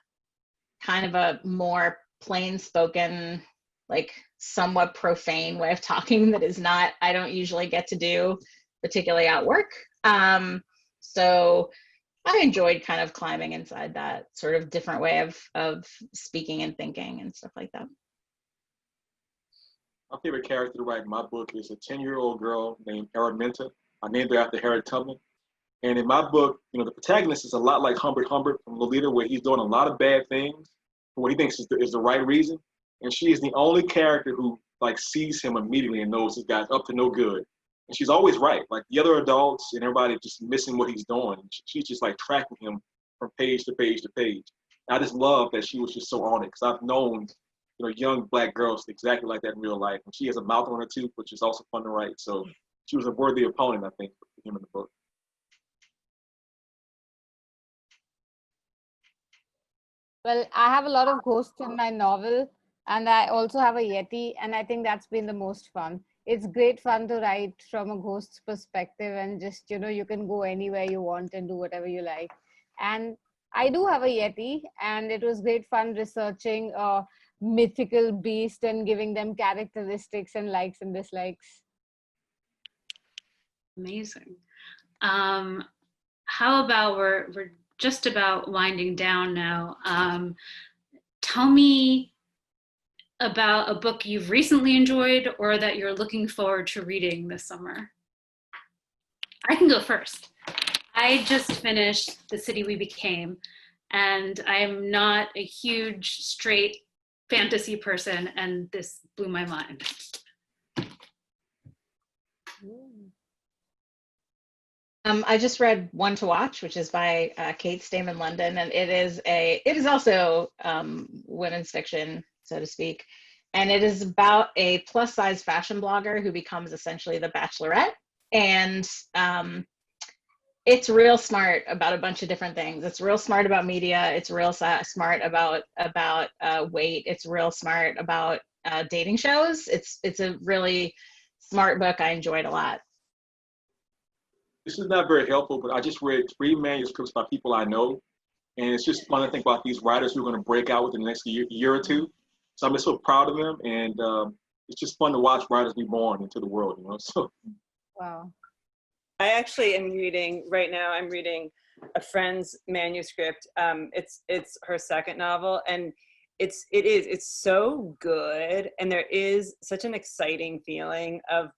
kind of a more plain spoken, like somewhat profane way of talking that is not, I don't usually get to do, particularly at work. So I enjoyed kind of climbing inside that sort of different way of speaking and thinking and stuff like that. My favorite character to write in my book is a 10-year-old girl named Araminta. I named her after Harriet Tubman. And in my book, you know, the protagonist is a lot like Humbert from Lolita, where he's doing a lot of bad things for what he thinks is the right reason. And she is the only character who like sees him immediately and knows this guy's up to no good. And she's always right. Like the other adults and everybody just missing what he's doing. She's just like tracking him from page to page to page. And I just love that she was just so on it, because I've known, you know, young Black girls exactly like that in real life. And she has a mouth on her tooth, which is also fun to write. So she was a worthy opponent, I think, for him in the book. Well, I have a lot of ghosts in my novel, and I also have a Yeti, and I think that's been the most fun. It's great fun to write from a ghost's perspective, and just, you know, you can go anywhere you want and do whatever you like. And I do have a Yeti, and it was great fun researching a mythical beast and giving them characteristics and likes and dislikes. Amazing. How about we're just about winding down now. Tell me about a book you've recently enjoyed or that you're looking forward to reading this summer. I can go first. I just finished The City We Became, and I am not a huge straight fantasy person, and this blew my mind. I just read One to Watch, which is by Kate Stayman London, and it is also women's fiction, so to speak, and it is about a plus size fashion blogger who becomes essentially the Bachelorette, and it's real smart about a bunch of different things. It's real smart about media. It's real smart about weight. It's real smart about dating shows. It's a really smart book. I enjoyed a lot. This is not very helpful, but I just read 3 manuscripts by people I know. And it's just fun to think about these writers who are going to break out within the next year or two. So I'm just so proud of them. And it's just fun to watch writers be born into the world, you know? So. Wow. I actually am reading, right now, I'm reading a friend's manuscript. It's her second novel, and it's so good. And there is such an exciting feeling of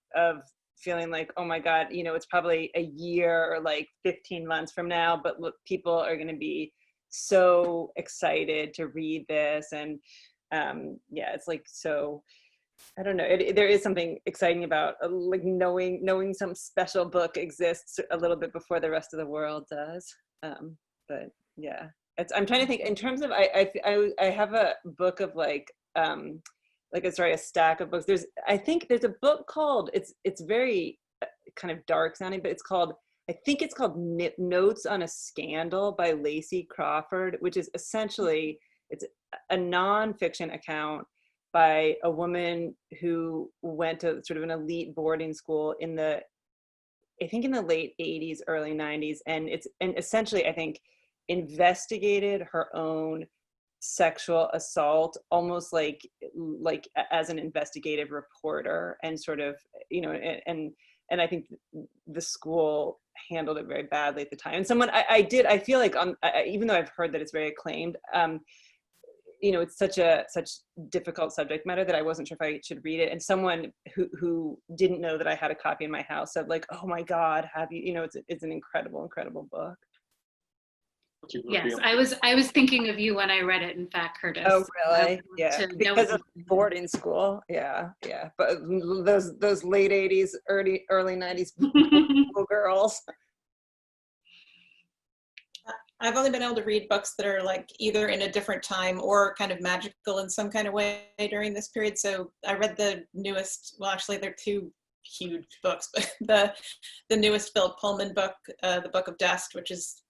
feeling like, oh my God, you know, it's probably a year or like 15 months from now, but look, people are going to be so excited to read this. And yeah, it's like, so, I don't know, there is something exciting about like knowing some special book exists a little bit before the rest of the world does. But yeah, I'm trying to think in terms of, I have a book of a stack of books. I think there's a book called, it's very kind of dark sounding, but I think it's called Notes on a Scandal by Lacey Crawford, which is essentially, it's a nonfiction account by a woman who went to sort of an elite boarding school in the late 80s, early 90s. And essentially, I think, investigated her own sexual assault almost like as an investigative reporter, and sort of, you know, and I think the school handled it very badly at the time. And someone, I feel like, even though I've heard that it's very acclaimed, it's such difficult subject matter that I wasn't sure if I should read it. And someone who didn't know that I had a copy in my house said, like, oh my God, have you, it's an incredible, incredible book. Yes, I was thinking of you when I read it, in fact, Curtis. Oh, really? Yeah, because of know boarding school. Yeah. But those late 80s, early 90s girls. I've only been able to read books that are like either in a different time or kind of magical in some kind of way during this period. So I read the newest, well, actually they're two huge books, but the newest Philip Pullman book, The Book of Dust, which is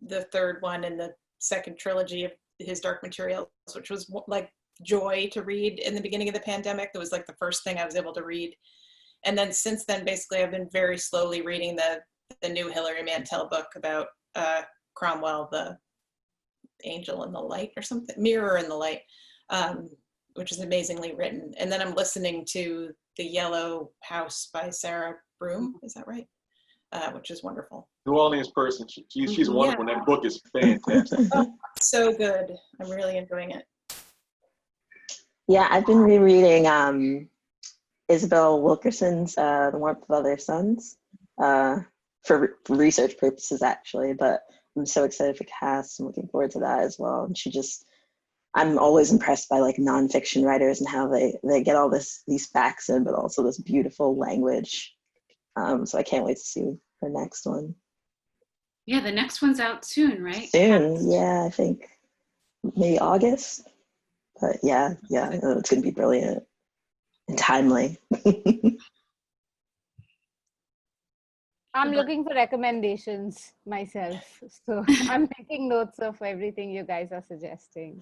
the third one in the second trilogy of his Dark Materials, which was like joy to read in the beginning of the pandemic. That was like the first thing I was able to read. And then since then, basically, I've been very slowly reading the new Hilary Mantel book about Cromwell, the Angel in the Light or something, Mirror in the Light, which is amazingly written. And then I'm listening to The Yellow House by Sarah Broom, is that right? Which is wonderful. New Orleans person, she's wonderful. Yeah. That book is fantastic. Oh, so good. I'm really enjoying it. Yeah, I've been rereading Isabel Wilkerson's The Warmth of Other Suns for research purposes, actually, but I'm so excited for Cass. I'm looking forward to that as well. And I'm always impressed by like nonfiction writers and how they get all these facts in, but also this beautiful language. So I can't wait to see her next one. Yeah, the next one's out soon, right? Soon, yeah, I think maybe August. But yeah, it's gonna be brilliant and timely. I'm looking for recommendations myself. So I'm taking notes of everything you guys are suggesting.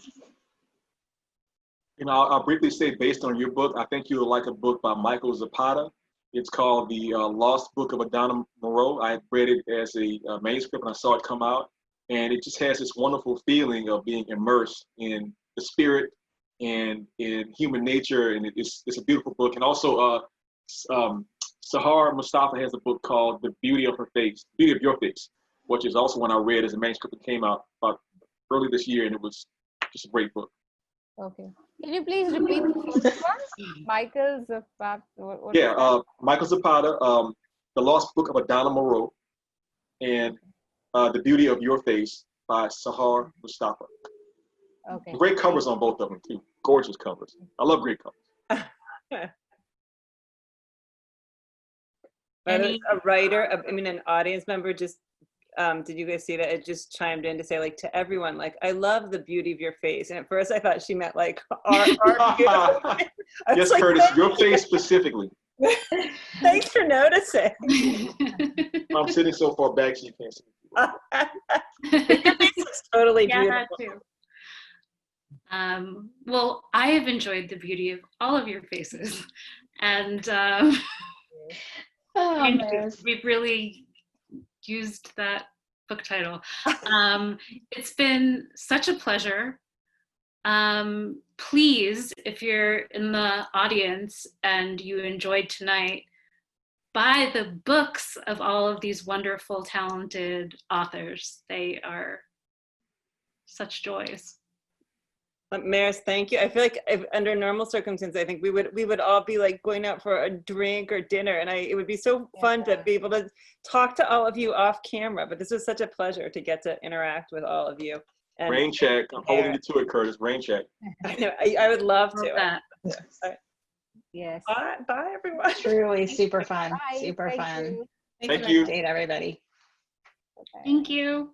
I'll briefly say, based on your book, I think you'll like a book by Michael Zapata. It's called The Lost Book of Adana Moreau. I read it as a manuscript and I saw it come out. And it just has this wonderful feeling of being immersed in the spirit and in human nature. And it's a beautiful book. And also, Sahar Mustafa has a book called The Beauty of Your Face, which is also one I read as a manuscript that came out about early this year. And it was just a great book. Okay. Can you please repeat the first one? Michael Zapata. Michael Zapata, The Lost Book of Adana Moreau, and The Beauty of Your Face by Sahar Mustafa. Okay. Great covers on both of them too. Gorgeous covers. I love great covers. But a writer, an audience member just, did you guys see that? It just chimed in to say, like, to everyone, like, I love the beauty of your face. And at first I thought she meant like our Yes, like, Curtis, your face specifically. Thanks for noticing. I'm sitting so far back so you can't see. Your face is totally beautiful. That too. Well, I have enjoyed the beauty of all of your faces. And we've really used that book title. It's been such a pleasure. Please, if you're in the audience and you enjoyed tonight, buy the books of all of these wonderful, talented authors. They are such joys. Maris, thank you. I feel like under normal circumstances, I think we would all be like going out for a drink or dinner, and it would be so fun to be able to talk to all of you off camera. But this was such a pleasure to get to interact with all of you. And rain check. I'm holding you to it, Curtis. Rain check. I know. I would love to. That. Yes. Bye, everyone. Truly super fun. Bye. Super fun. Thank you. Date everybody. Okay. Thank you.